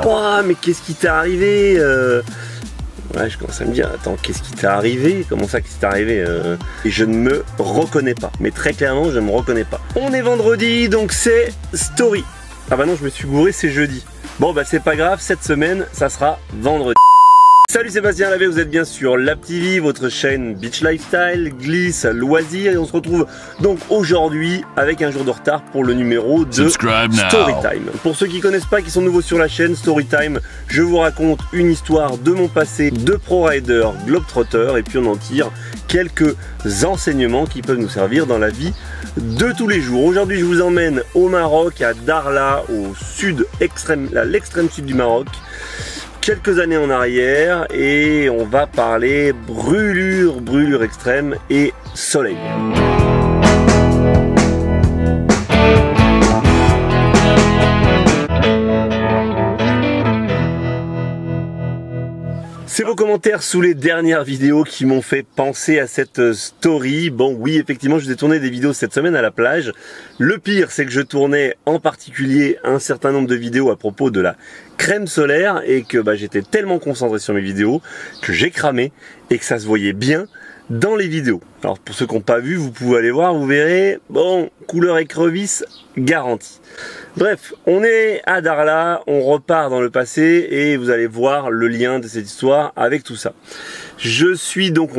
Ouah, mais qu'est-ce qui t'est arrivé Ouais, je commence à me dire, attends, qu'est-ce qui t'est arrivé? Comment ça, qu'est-ce qui t'est arrivé Et je ne me reconnais pas, mais très clairement, je ne me reconnais pas. On est vendredi, donc c'est story. Ah bah non, je me suis gouré, c'est jeudi. Bon bah c'est pas grave, cette semaine, ça sera vendredi. Salut, Sébastien Lavé, vous êtes bien sur LabTV, votre chaîne Beach Lifestyle, glisse, loisirs, et on se retrouve donc aujourd'hui avec un jour de retard pour le numéro de Storytime. Pour ceux qui connaissent pas, qui sont nouveaux sur la chaîne Storytime, je vous raconte une histoire de mon passé de pro rider globetrotter et puis on en tire quelques enseignements qui peuvent nous servir dans la vie de tous les jours. Aujourd'hui, je vous emmène au Maroc, à Dakhla, au sud extrême, à l'extrême sud du Maroc. Quelques années en arrière et on va parler brûlure extrême et soleil. C'est vos commentaires sous les dernières vidéos qui m'ont fait penser à cette story. Bon oui, effectivement, je vous ai tourné des vidéos cette semaine à la plage. Le pire, c'est que je tournais en particulier un certain nombre de vidéos à propos de la crème solaire et que j'étais tellement concentré sur mes vidéos que j'ai cramé et que ça se voyait bien dans les vidéos. Alors pour ceux qui n'ont pas vu, vous pouvez aller voir, vous verrez, bon, couleur écrevisse garantie. Bref, on est à Dakhla, on repart dans le passé et vous allez voir le lien de cette histoire avec tout ça. Je suis donc,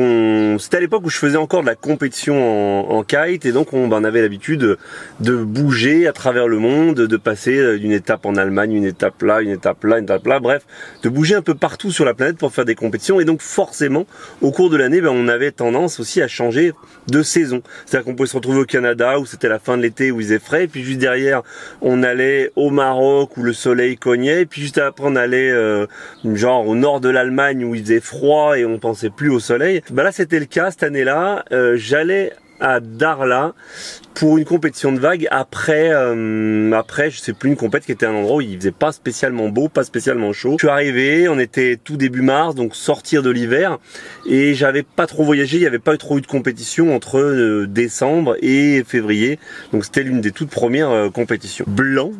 c'était à l'époque où je faisais encore de la compétition en kite et donc on avait l'habitude de bouger à travers le monde, de passer d'une étape en Allemagne, une étape là, une étape là, une étape là, bref, de bouger un peu partout sur la planète pour faire des compétitions et donc forcément, au cours de l'année, on avait tendance aussi à changer de saison. C'est-à-dire qu'on pouvait se retrouver au Canada où c'était la fin de l'été où il faisait frais et puis juste derrière, on allait au Maroc où le soleil cognait et puis juste après on allait genre au nord de l'Allemagne où il faisait froid et on pensait plus au soleil. Là c'était le cas cette année-là. J'allais à Dakhla pour une compétition de vagues après je sais plus, une compète qui était à un endroit où il faisait pas spécialement beau, pas spécialement chaud. Je suis arrivé, on était tout début mars, donc sortir de l'hiver et j'avais pas trop voyagé, il y avait pas trop eu de compétition entre décembre et février, donc c'était l'une des toutes premières compétitions. Blanc,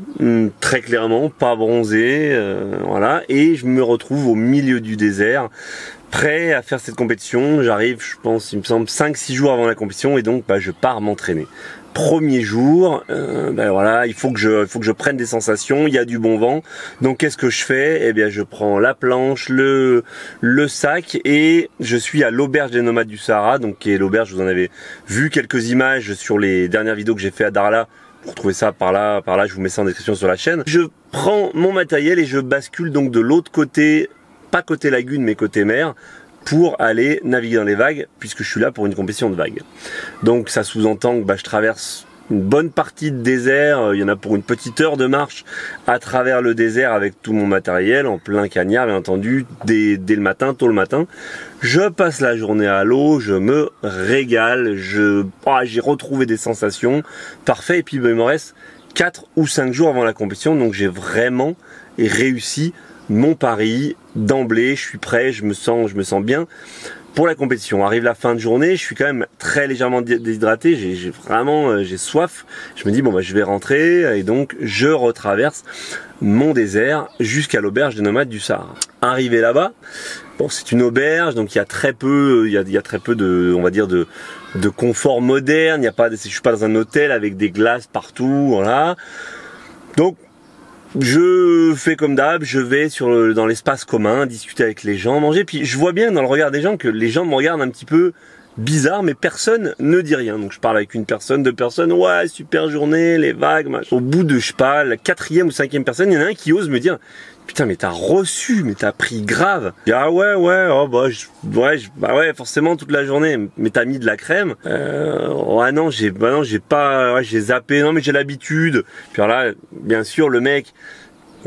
très clairement, pas bronzé, voilà, et je me retrouve au milieu du désert prêt à faire cette compétition. J'arrive, je pense, il me semble 5-6 jours avant la compétition et donc je pars m'entraîner. Premier jour, voilà, il faut que je prenne des sensations, il y a du bon vent. Donc qu'est-ce que je fais? Eh bien je prends la planche, le sac et je suis à l'auberge des nomades du Sahara, donc qui est l'auberge, vous en avez vu quelques images sur les dernières vidéos que j'ai fait à Dakhla. Vous retrouvez ça par là, je vous mets ça en description sur la chaîne. Je prends mon matériel et je bascule donc de l'autre côté, pas côté lagune mais côté mer, pour aller naviguer dans les vagues puisque je suis là pour une compétition de vagues. Donc ça sous-entend que je traverse une bonne partie de désert, il y en a pour une petite heure de marche à travers le désert avec tout mon matériel en plein cagnard bien entendu, dès le matin, tôt le matin. Je passe la journée à l'eau, je me régale, j'ai retrouvé des sensations, parfait, et puis il me reste 4 ou 5 jours avant la compétition, donc j'ai vraiment réussi mon pari d'emblée, je suis prêt, je me sens bien pour la compétition. Arrive la fin de journée, je suis quand même très légèrement déshydraté, j'ai soif. Je me dis je vais rentrer et donc je retraverse mon désert jusqu'à l'auberge des nomades du Sahara. Arrivé là-bas, bon c'est une auberge donc il y a très peu, il y a très peu de, on va dire de confort moderne. Il y a pas, je suis pas dans un hôtel avec des glaces partout, voilà. Donc je fais comme d'hab, je vais dans l'espace commun, discuter avec les gens, manger, puis je vois bien dans le regard des gens que les gens me regardent un petit peu bizarre, mais personne ne dit rien. Donc je parle avec une personne, 2 personnes, ouais, super journée, les vagues, machin. Au bout de, je sais pas, la 4e ou 5e personne, il y en a un qui ose me dire, putain, mais t'as reçu, mais t'as pris grave. Je dis, ah ouais, oh ouais, forcément toute la journée, mais t'as mis de la crème. Ouais non, j'ai pas, ouais, j'ai zappé, non mais j'ai l'habitude. Puis alors là, bien sûr, le mec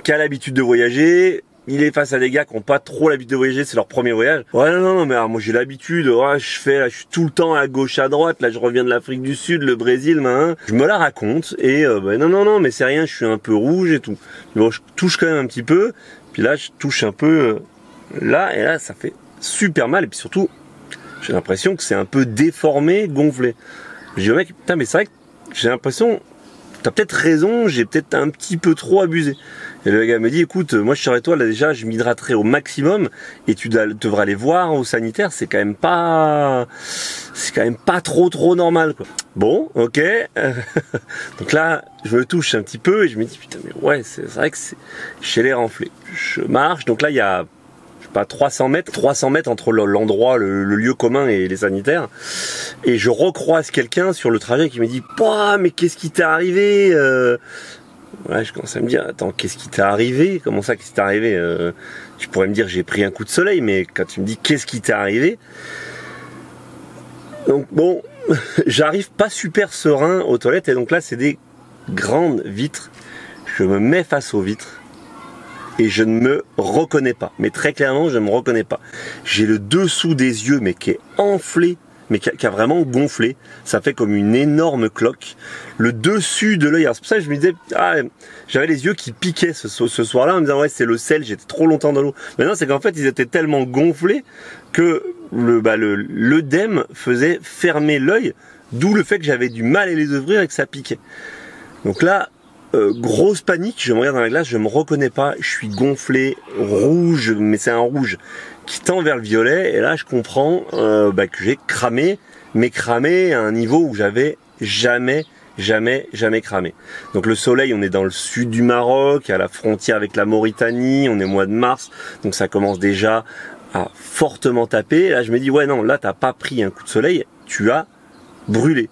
qui a l'habitude de voyager, il est face à des gars qui n'ont pas trop l'habitude de voyager, c'est leur premier voyage. Ouais non mais alors, moi j'ai l'habitude, ouais, je suis tout le temps à gauche à droite, là je reviens de l'Afrique du Sud, le Brésil, je me la raconte et non mais c'est rien, je suis un peu rouge et tout. Bon, je touche quand même un petit peu, puis là je touche un peu là et là ça fait super mal et puis surtout j'ai l'impression que c'est un peu déformé, gonflé. Je dis au mec, putain mais c'est vrai que j'ai l'impression, t'as peut-être raison, j'ai peut-être un petit peu trop abusé. Et le gars me dit, écoute, moi je serais toi, là déjà, je m'hydraterai au maximum et tu devras aller voir au sanitaire, c'est quand même pas trop normal, quoi. Bon, ok. Donc là, je me touche un petit peu et je me dis, putain, mais ouais, c'est vrai que j'ai l'air enflé. Je marche, donc là, il y a, je sais pas, 300 mètres entre l'endroit, le lieu commun et les sanitaires. Et je recroise quelqu'un sur le trajet qui me dit, pouah, mais qu'est-ce qui t'est arrivé? Ouais, je commence à me dire, attends, qu'est-ce qui t'est arrivé? Comment ça, qu'est-ce qui t'est arrivé? Tu pourrais me dire, j'ai pris un coup de soleil, mais quand tu me dis, qu'est-ce qui t'est arrivé? Donc bon, j'arrive pas super serein aux toilettes, et donc là, c'est des grandes vitres. Je me mets face aux vitres, et je ne me reconnais pas. Mais très clairement, je ne me reconnais pas. J'ai le dessous des yeux, mais qui est enflé, mais qui a vraiment gonflé. Ça fait comme une énorme cloque. Le dessus de l'œil, c'est pour ça que je me disais, ah, j'avais les yeux qui piquaient ce soir-là, en me disant, ouais, c'est le sel, j'étais trop longtemps dans l'eau. Mais non, c'est qu'en fait, ils étaient tellement gonflés que l'œdème faisait fermer l'œil, d'où le fait que j'avais du mal à les ouvrir et que ça piquait. Donc là, grosse panique, je me regarde dans la glace, je me reconnais pas, je suis gonflé, rouge, mais c'est un rouge qui tend vers le violet, et là je comprends que j'ai cramé, mais cramé à un niveau où j'avais jamais cramé. Donc le soleil, on est dans le sud du Maroc, à la frontière avec la Mauritanie, on est au mois de mars, donc ça commence déjà à fortement taper. Et là je me dis, ouais non, là t'as pas pris un coup de soleil, tu as brûlé.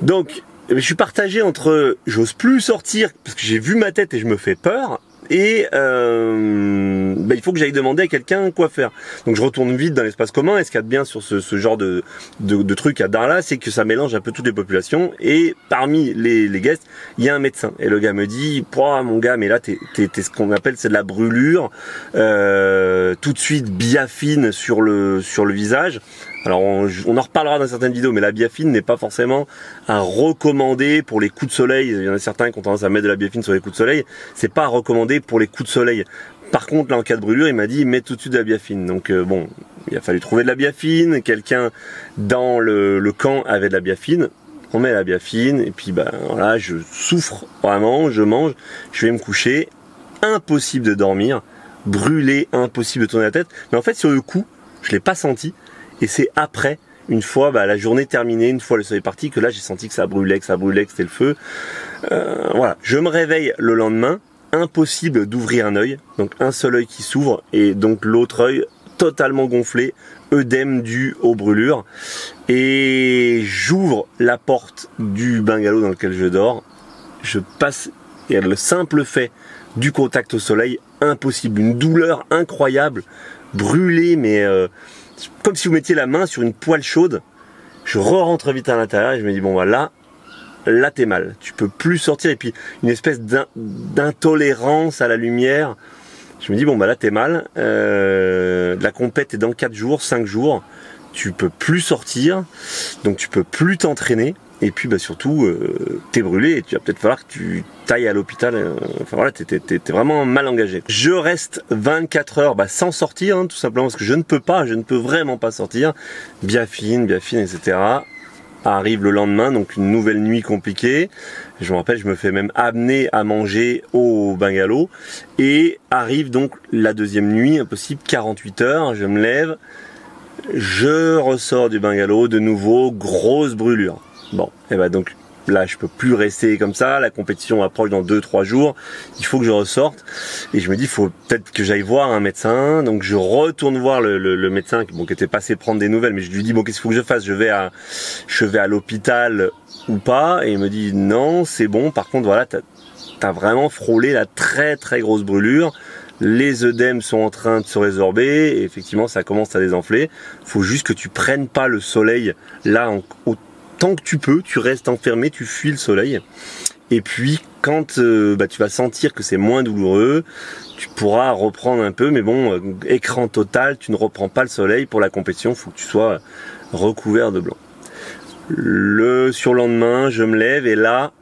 Donc je suis partagé entre j'ose plus sortir parce que j'ai vu ma tête et je me fais peur, et il faut que j'aille demander à quelqu'un quoi faire. Donc je retourne vite dans l'espace commun, et ce qu'il y a de bien sur ce genre de truc à Darla, c'est que ça mélange un peu toutes les populations, et parmi les guests, il y a un médecin, et le gars me dit, pouah mon gars, mais là t'es ce qu'on appelle, c'est de la brûlure, tout de suite biafine sur le visage. Alors on en reparlera dans certaines vidéos, mais la biafine n'est pas forcément à recommander pour les coups de soleil. Il y en a certains qui ont tendance à mettre de la biafine sur les coups de soleil. C'est pas à recommander pour les coups de soleil. Par contre, là en cas de brûlure, il m'a dit mets tout de suite de la biafine. Donc bon, il a fallu trouver de la biafine. Quelqu'un dans le camp avait de la biafine. On met la biafine et puis voilà, je souffre vraiment, je mange, je vais me coucher. Impossible de dormir, brûlé, impossible de tourner la tête. Mais en fait, sur le coup, je l'ai pas senti. Et c'est après, une fois la journée terminée, une fois le soleil parti, que là j'ai senti que ça brûlait, que c'était le feu. Voilà, je me réveille le lendemain, impossible d'ouvrir un œil, donc un seul œil qui s'ouvre, et donc l'autre œil totalement gonflé, œdème dû aux brûlures. Et j'ouvre la porte du bungalow dans lequel je dors, je passe, et le simple fait du contact au soleil, impossible, une douleur incroyable, brûlé, mais... comme si vous mettiez la main sur une poêle chaude. Je rentre vite à l'intérieur et je me dis, bon voilà, là t'es mal, tu peux plus sortir. Et puis une espèce d'intolérance à la lumière. Je me dis, bon là t'es mal, la compète est dans 4 jours, 5 jours, tu peux plus sortir, donc tu peux plus t'entraîner. Et puis surtout, t'es brûlé et tu va peut-être falloir que tu t'ailles à l'hôpital. Enfin voilà, t'es vraiment mal engagé. Je reste 24 heures sans sortir, tout simplement parce que je ne peux vraiment pas sortir. Biafine, etc. Arrive le lendemain, donc une nouvelle nuit compliquée. Je me rappelle, je me fais même amener à manger au bungalow. Et arrive donc la deuxième nuit, impossible, 48 heures, je me lève, je ressors du bungalow, de nouveau, grosse brûlure. Bon, et donc là je peux plus rester comme ça, la compétition approche dans 2-3 jours, il faut que je ressorte, et je me dis il faut peut-être que j'aille voir un médecin. Donc je retourne voir le médecin qui était passé prendre des nouvelles, mais je lui dis bon, qu'est-ce qu'il faut que je fasse, je vais à l'hôpital ou pas, et il me dit non c'est bon, par contre voilà, t'as vraiment frôlé la très très grosse brûlure, les œdèmes sont en train de se résorber, et effectivement ça commence à désenfler, faut juste que tu prennes pas le soleil là tant que tu peux, tu restes enfermé, tu fuis le soleil. Et puis quand tu vas sentir que c'est moins douloureux, tu pourras reprendre un peu, mais bon, écran total, tu ne reprends pas le soleil pour la compétition, il faut que tu sois recouvert de blanc. Le surlendemain, je me lève et là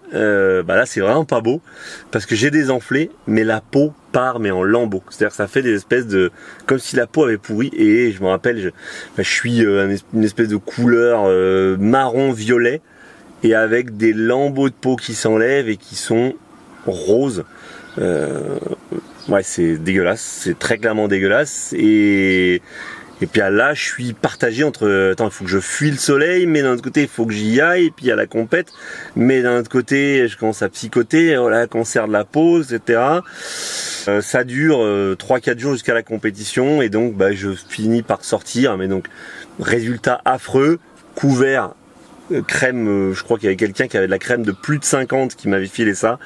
c'est vraiment pas beau, parce que j'ai des enflés, mais la peau part mais en lambeaux. C'est-à-dire que ça fait des espèces de... comme si la peau avait pourri, et je me rappelle, je suis une espèce de couleur marron-violet, et avec des lambeaux de peau qui s'enlèvent et qui sont roses. Ouais, c'est dégueulasse, c'est très clairement dégueulasse. Et puis là, je suis partagé entre, attends, il faut que je fuis le soleil, mais d'un autre côté, il faut que j'y aille, et puis il y a la compète, mais d'un autre côté, je commence à psychoter, voilà, cancer de la peau, etc. Ça dure 3-4 jours jusqu'à la compétition, et donc bah, je finis par sortir, mais donc, résultat affreux, couvert, crème, je crois qu'il y avait quelqu'un qui avait de la crème de plus de 50 qui m'avait filé ça,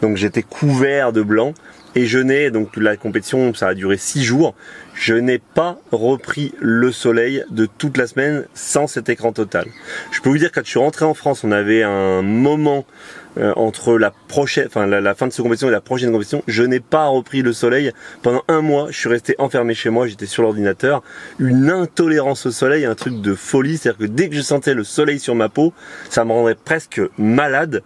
donc j'étais couvert de blanc. Et je n'ai, donc la compétition, ça a duré 6 jours, je n'ai pas repris le soleil de toute la semaine sans cet écran total. Je peux vous dire, quand je suis rentré en France, on avait un moment entre la prochaine, enfin la fin de cette compétition et la prochaine compétition, je n'ai pas repris le soleil pendant 1 mois. Je suis resté enfermé chez moi, j'étais sur l'ordinateur, une intolérance au soleil, un truc de folie, c'est-à-dire que dès que je sentais le soleil sur ma peau, ça me rendrait presque malade.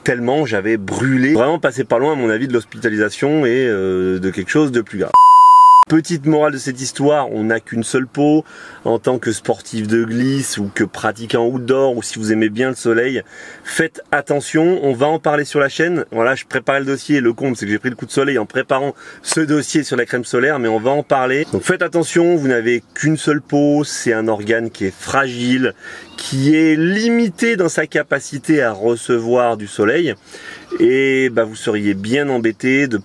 Tellement j'avais brûlé, vraiment passé pas loin à mon avis de l'hospitalisation et de quelque chose de plus grave. Petite morale de cette histoire, on n'a qu'une seule peau. En tant que sportif de glisse ou que pratiquant outdoor, ou si vous aimez bien le soleil, faites attention, on va en parler sur la chaîne. Voilà, je préparais le dossier, le comble c'est que j'ai pris le coup de soleil en préparant ce dossier sur la crème solaire, mais on va en parler. Donc faites attention, vous n'avez qu'une seule peau, c'est un organe qui est fragile, qui est limité dans sa capacité à recevoir du soleil. Et bah, vous seriez bien embêté de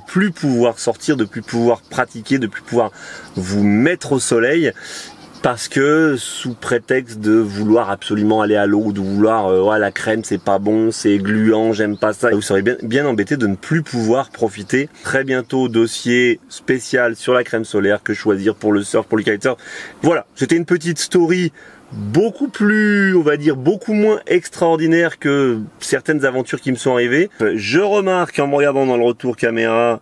plus pouvoir sortir, de plus pouvoir pratiquer, de plus pouvoir vous mettre au soleil, parce que sous prétexte de vouloir absolument aller à l'eau, de vouloir ouais, la crème c'est pas bon, c'est gluant, j'aime pas ça, vous seriez bien embêté de ne plus pouvoir profiter. Très bientôt dossier spécial sur la crème solaire, que choisir pour le surf, pour le kitesurf. Voilà, c'était une petite story beaucoup plus, on va dire, beaucoup moins extraordinaire que certaines aventures qui me sont arrivées. Je remarque en me regardant dans le retour caméra,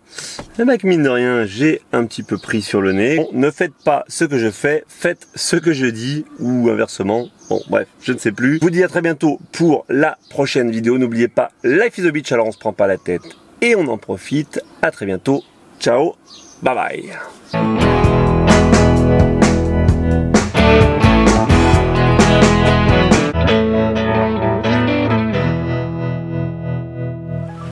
eh ben, mine de rien, j'ai un petit peu pris sur le nez. Bon, ne faites pas ce que je fais, faites ce que je dis, ou inversement. Bon, bref, je ne sais plus. Je vous dis à très bientôt pour la prochaine vidéo. N'oubliez pas, Life is a Beach, alors on se prend pas la tête et on en profite. À très bientôt. Ciao, bye bye.